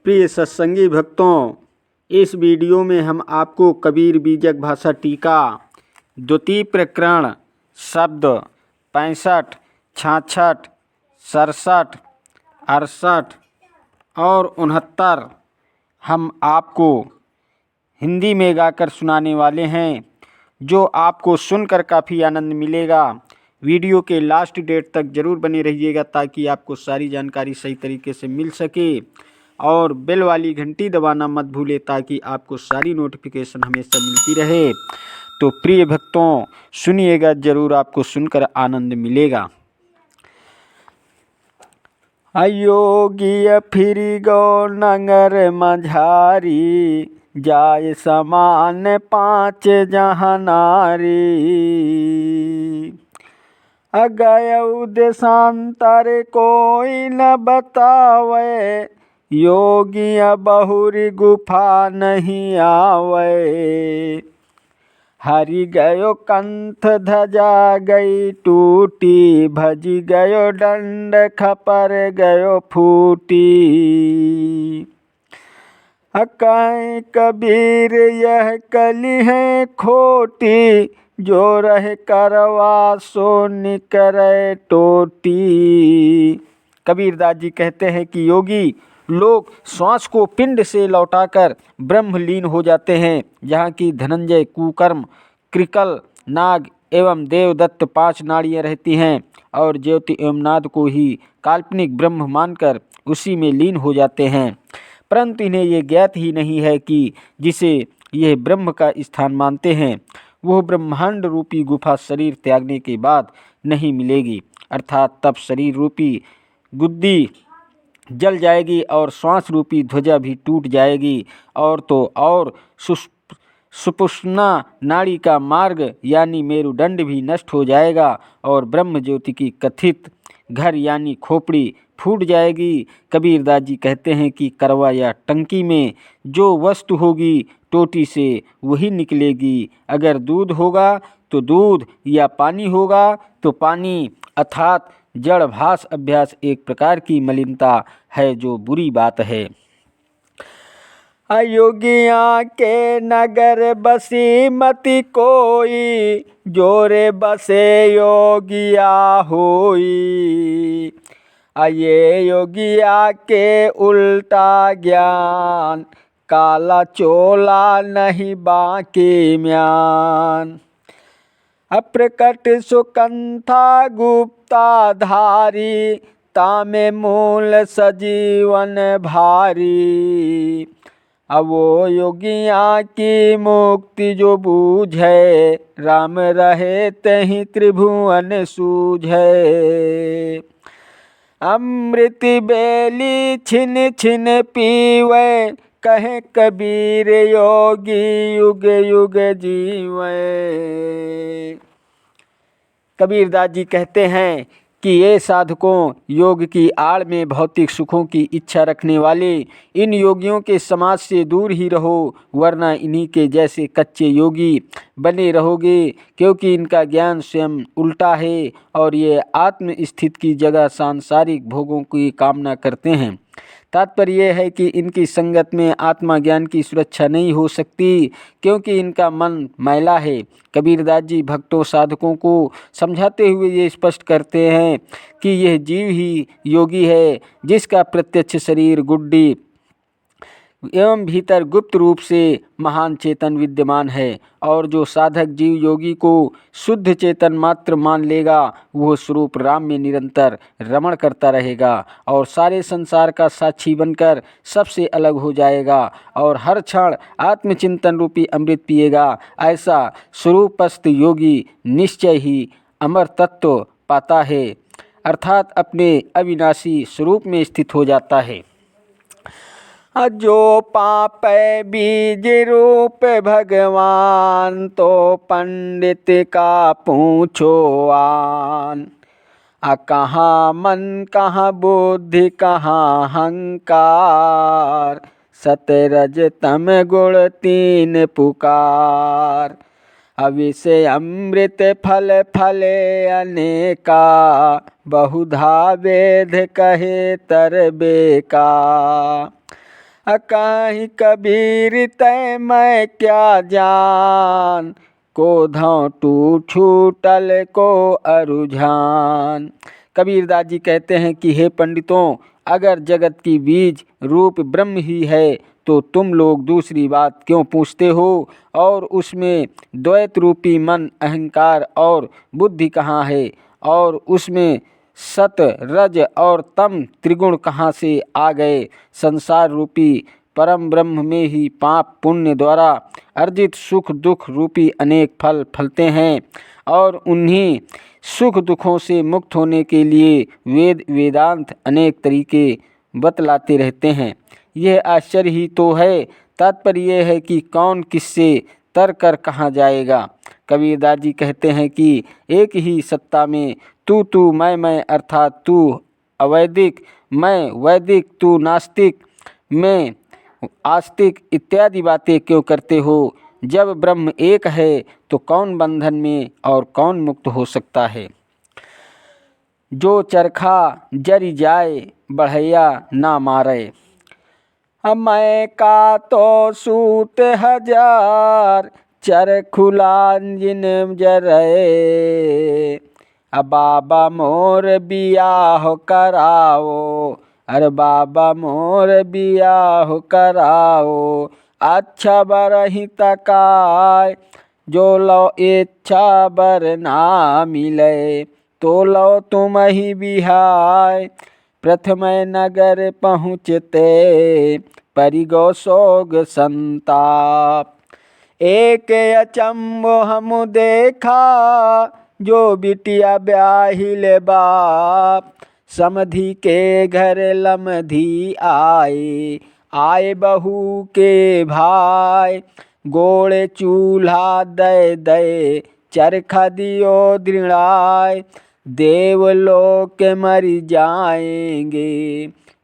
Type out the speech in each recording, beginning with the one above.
प्रिय सत्संगी भक्तों, इस वीडियो में हम आपको कबीर बीजक भाषा टीका द्वितीय प्रकरण शब्द 65, 66, 67, 68 और 69 हम आपको हिंदी में गाकर सुनाने वाले हैं, जो आपको सुनकर काफ़ी आनंद मिलेगा। वीडियो के लास्ट डेट तक ज़रूर बने रहिएगा ताकि आपको सारी जानकारी सही तरीके से मिल सके, और बेल वाली घंटी दबाना मत भूले ताकि आपको सारी नोटिफिकेशन हमेशा मिलती रहे। तो प्रिय भक्तों, सुनिएगा ज़रूर, आपको सुनकर आनंद मिलेगा। अयोगी फिर गो नगर मझारी, जाय समान 5 जहानारी। अगयउ देशांतर कोई न बतावे, योगिया बहुरी गुफा नहीं आवे। हरि गयो कंठ धजा गई टूटी, भजी गयो दंड खपर गयो फूटी। अकाय कबीर यह कली है खोटी, जो रहे करवा सो निकरे टोटी। कबीरदास जी कहते हैं कि योगी लोग श्वास को पिंड से लौटाकर ब्रह्मलीन हो जाते हैं, जहाँ की धनंजय, कुकर्म, कृकल, नाग एवं देवदत्त 5 नाड़ियाँ रहती हैं, और ज्योति एवं नाद को ही काल्पनिक ब्रह्म मानकर उसी में लीन हो जाते हैं। परंतु इन्हें ये ज्ञात ही नहीं है कि जिसे यह ब्रह्म का स्थान मानते हैं, वह ब्रह्मांड रूपी गुफा शरीर त्यागने के बाद नहीं मिलेगी, अर्थात तब शरीर रूपी गुद्दी जल जाएगी और श्वास रूपी ध्वजा भी टूट जाएगी, और तो और सुपुष्णा नाड़ी का मार्ग यानी मेरुदंड भी नष्ट हो जाएगा, और ब्रह्म ज्योति की कथित घर यानी खोपड़ी फूट जाएगी। कबीरदास जी कहते हैं कि करवा या टंकी में जो वस्तु होगी, टोटी से वही निकलेगी। अगर दूध होगा तो दूध, या पानी होगा तो पानी, अर्थात जड़ भास अभ्यास एक प्रकार की मलिनता है, जो बुरी बात है। अयोगिया के नगर बसी मति कोई, जोरे बसे योगिया होई। ये योगिया के उल्टा ज्ञान, काला चोला नहीं बाकी म्यान। अप्रकट सुकंथा गुप्ता धारी, तामे मूल सजीवन भारी। अब वो योगिया की मुक्ति जो बूझे, राम रहे तहि त्रिभुवन सूझे। अमृत बेली छिन छिन पीवे, कहे कबीर योगी युग युग जीवे। कबीरदास जी कहते हैं कि ये साधकों, योग की आड़ में भौतिक सुखों की इच्छा रखने वाले इन योगियों के समाज से दूर ही रहो, वरना इन्हीं के जैसे कच्चे योगी बने रहोगे, क्योंकि इनका ज्ञान स्वयं उल्टा है और ये आत्म स्थित की जगह सांसारिक भोगों की कामना करते हैं। तात्पर्य यह है कि इनकी संगत में आत्मा ज्ञान की सुरक्षा नहीं हो सकती, क्योंकि इनका मन मैला है। कबीरदास जी भक्तों, साधकों को समझाते हुए ये स्पष्ट करते हैं कि यह जीव ही योगी है, जिसका प्रत्यक्ष शरीर गुड्डी एवं भीतर गुप्त रूप से महान चेतन विद्यमान है, और जो साधक जीव योगी को शुद्ध चेतन मात्र मान लेगा, वह स्वरूप राम में निरंतर रमण करता रहेगा और सारे संसार का साक्षी बनकर सबसे अलग हो जाएगा, और हर क्षण आत्मचिंतन रूपी अमृत पिएगा। ऐसा स्वरूपस्थ योगी निश्चय ही अमर तत्व पाता है, अर्थात अपने अविनाशी स्वरूप में स्थित हो जाता है। जो पापै बीज रूप भगवान, तो पंडित का पूछो आन। कहाँ मन कहाँ बुद्धि कहाँ अहंकार, सतरज तम गुण 3 पुकार। अविषय अमृत फल फले अनेका, बहुधा वेद कहे तर बेका। कहीं कबीर तय मैं क्या जान, कोधों टू छूटल को अरुझान। कबीरदास जी कहते हैं कि हे पंडितों, अगर जगत की बीज रूप ब्रह्म ही है तो तुम लोग दूसरी बात क्यों पूछते हो, और उसमें द्वैत रूपी मन, अहंकार और बुद्धि कहाँ है, और उसमें सत रज और तम त्रिगुण कहाँ से आ गए। संसार रूपी परम ब्रह्म में ही पाप पुण्य द्वारा अर्जित सुख दुख रूपी अनेक फल फलते हैं, और उन्हीं सुख दुखों से मुक्त होने के लिए वेद वेदांत अनेक तरीके बतलाते रहते हैं। यह आश्चर्य ही तो है। तात्पर्य यह है कि कौन किससे तर कर कहाँ जाएगा। कबीरदास जी कहते हैं कि एक ही सत्ता में तू मैं अर्थात तू अवैदिक, मैं वैदिक, तू नास्तिक, मैं आस्तिक इत्यादि बातें क्यों करते हो। जब ब्रह्म एक है तो कौन बंधन में और कौन मुक्त हो सकता है। जो चरखा जरि जाए बढ़ैया ना मारे, मैं का तो सूत हजार चरखुला जिन जरे, बाबा मोर बियाह कराओ, अरे बाबा मोर बियाह कराओ। अच्छा बरही तकाय जो लो इच्छा बर ना मिले, तो लो तुम ही बिहाय। प्रथम नगर पहुँचते परिगो सोग संताप, एक अचंबो हम देखा जो बिटिया ब्याहिले बाप। समधि के घर लमधी आए, आए बहू के भाई, गोड़े चूल्हा दे दे चरखा दियो दृढ़ाय। देवलोक मर जाएंगे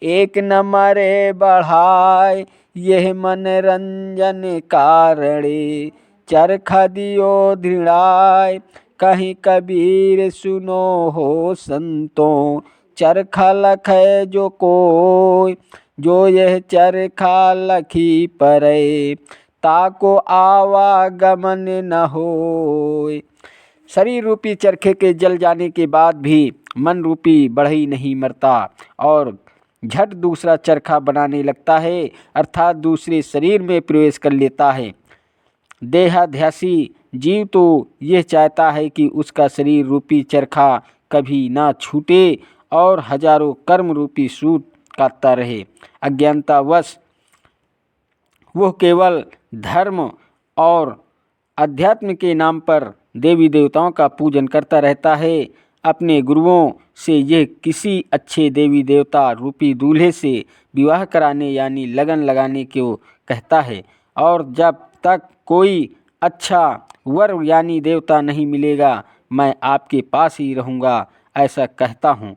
एक न मरे बढ़ाए, यह मनरंजन कारणे चरखा दियो दृढ़ाय। कहीं कबीर सुनो हो संतों, चरखा लखै जो कोई, जो यह चरखा लखी परे, ताको आवागमन न होय। शरीर रूपी चरखे के जल जाने के बाद भी मन रूपी बढ़ई नहीं मरता और झट दूसरा चरखा बनाने लगता है, अर्थात दूसरे शरीर में प्रवेश कर लेता है। देहाध्यासी जीव तो यह चाहता है कि उसका शरीर रूपी चरखा कभी ना छूटे और हजारों कर्म रूपी सूत काटता रहे। अज्ञानतावश वह केवल धर्म और अध्यात्म के नाम पर देवी देवताओं का पूजन करता रहता है। अपने गुरुओं से यह किसी अच्छे देवी देवता रूपी दूल्हे से विवाह कराने यानी लगन लगाने को कहता है, और जब तक कोई अच्छा वर यानी देवता नहीं मिलेगा मैं आपके पास ही रहूँगा, ऐसा कहता हूँ।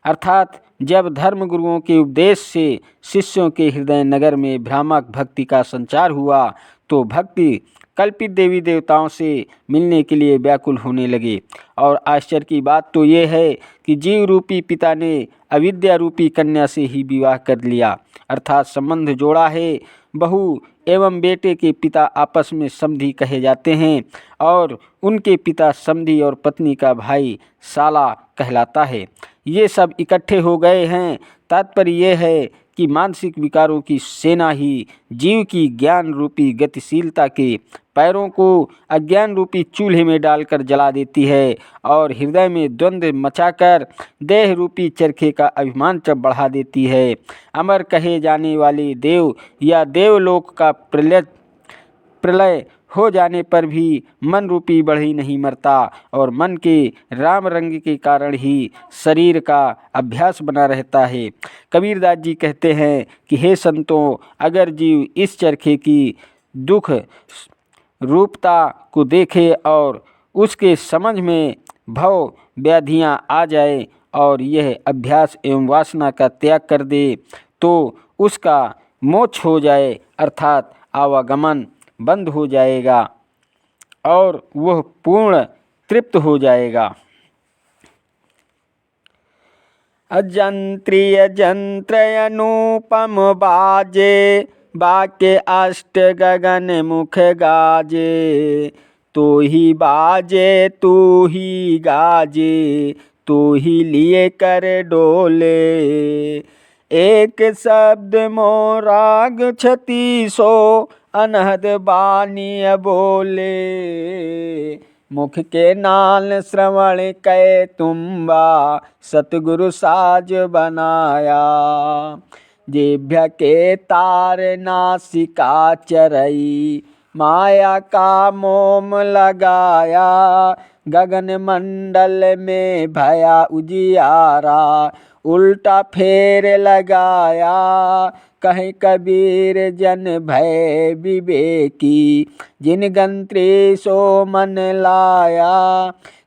अर्थात जब धर्म गुरुओं के उपदेश से शिष्यों के हृदय नगर में भ्रामक भक्ति का संचार हुआ तो भक्ति कल्पित देवी देवताओं से मिलने के लिए व्याकुल होने लगे। और आश्चर्य की बात तो ये है कि जीव रूपी पिता ने अविद्या रूपी कन्या से ही विवाह कर लिया, अर्थात संबंध जोड़ा है। बहू एवं बेटे के पिता आपस में समधी कहे जाते हैं और उनके पिता समधी और पत्नी का भाई साला कहलाता है। ये सब इकट्ठे हो गए हैं। तात्पर्य यह है कि मानसिक विकारों की सेना ही जीव की ज्ञान रूपी गतिशीलता के पैरों को अज्ञान रूपी चूल्हे में डालकर जला देती है और हृदय में द्वंद्व मचाकर देह रूपी चरखे का अभिमान चब बढ़ा देती है। अमर कहे जाने वाले देव या देवलोक का प्रलय हो जाने पर भी मन रूपी बढ़ई नहीं मरता और मन के राम रंग के कारण ही शरीर का अभ्यास बना रहता है। कबीरदास जी कहते हैं कि हे संतों, अगर जीव इस चरखे की दुख रूपता को देखे और उसके समझ में भव व्याधियाँ आ जाए और यह अभ्यास एवं वासना का त्याग कर दे तो उसका मोक्ष हो जाए, अर्थात आवागमन बंद हो जाएगा और वह पूर्ण तृप्त हो जाएगा। अजंत्रिय जंत्र अनुपम बाजे, बाके अष्ट गगन मुख गाजे। तू ही बाजे तू ही गाजे, तू ही लिए कर डोले। एक शब्द मोराग 3600, अनहद बानी बोले। मुख के नाल श्रवण कै तुम्बा, सतगुरु साज बनाया। जिभ्य के तार नासिका चरई, माया का मोम लगाया। गगन मंडल में भया उजियारा, उल्टा फेर लगाया। कहे कबीर जन भय विवेकी, जिन गंत्री सो मन लाया।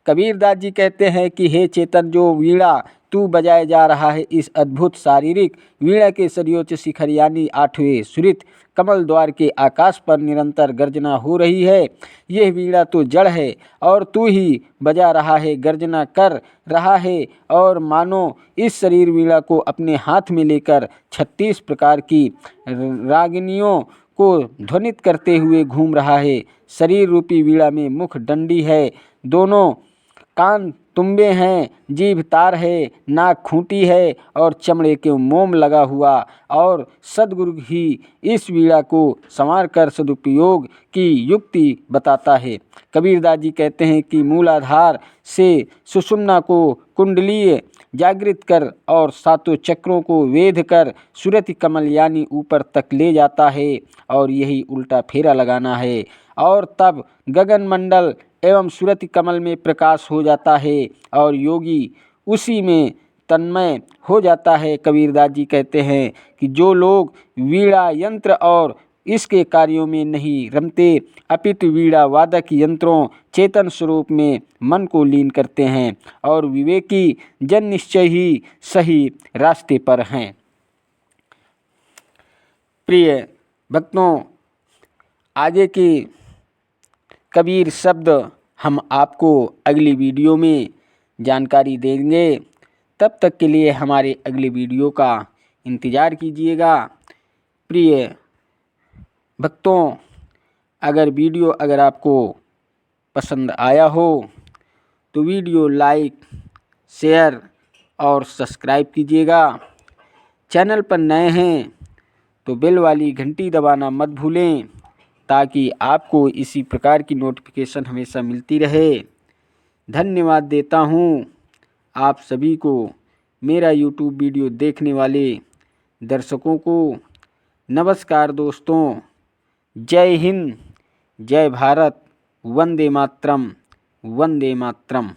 कबीरदास जी कहते हैं कि हे चेतन, जो वीणा तू बजाए जा रहा है, इस अद्भुत शारीरिक वीणा के सर्वोच्च शिखर यानी 8वें सुरित कमल द्वार के आकाश पर निरंतर गर्जना हो रही है। यह वीणा तो जड़ है और तू ही बजा रहा है, गर्जना कर रहा है और मानो इस शरीर वीणा को अपने हाथ में लेकर 36 प्रकार की रागिनियों को ध्वनित करते हुए घूम रहा है। शरीर रूपी वीणा में मुख डंडी है, दोनों कान तुम्बे हैं, जीभ तार है, नाक खूंटी है और चमड़े के मोम लगा हुआ। और सद्गुरु ही इस वीणा को संवार कर सदुपयोग की युक्ति बताता है। कबीरदास जी कहते हैं कि मूलाधार से सुषुम्ना को कुंडलीय जागृत कर और सातों चक्रों को वेध कर सुरति कमल यानी ऊपर तक ले जाता है और यही उल्टा फेरा लगाना है। और तब गगन मंडल एवं सुरति कमल में प्रकाश हो जाता है और योगी उसी में तन्मय हो जाता है। कबीरदास जी कहते हैं कि जो लोग वीणा यंत्र और इसके कार्यों में नहीं रमते, अपितु वीणा वादक यंत्रों चेतन स्वरूप में मन को लीन करते हैं और विवेकी जन निश्चय ही सही रास्ते पर हैं। प्रिय भक्तों, आगे के कबीर शब्द हम आपको अगली वीडियो में जानकारी देंगे। तब तक के लिए हमारे अगले वीडियो का इंतज़ार कीजिएगा। प्रिय भक्तों, अगर आपको पसंद आया हो तो वीडियो लाइक, शेयर और सब्सक्राइब कीजिएगा। चैनल पर नए हैं तो बेल वाली घंटी दबाना मत भूलें ताकि आपको इसी प्रकार की नोटिफिकेशन हमेशा मिलती रहे। धन्यवाद देता हूँ आप सभी को, मेरा यूट्यूब वीडियो देखने वाले दर्शकों को। नमस्कार दोस्तों, जय हिंद, जय भारत, वंदे मातरम, वंदे मातरम।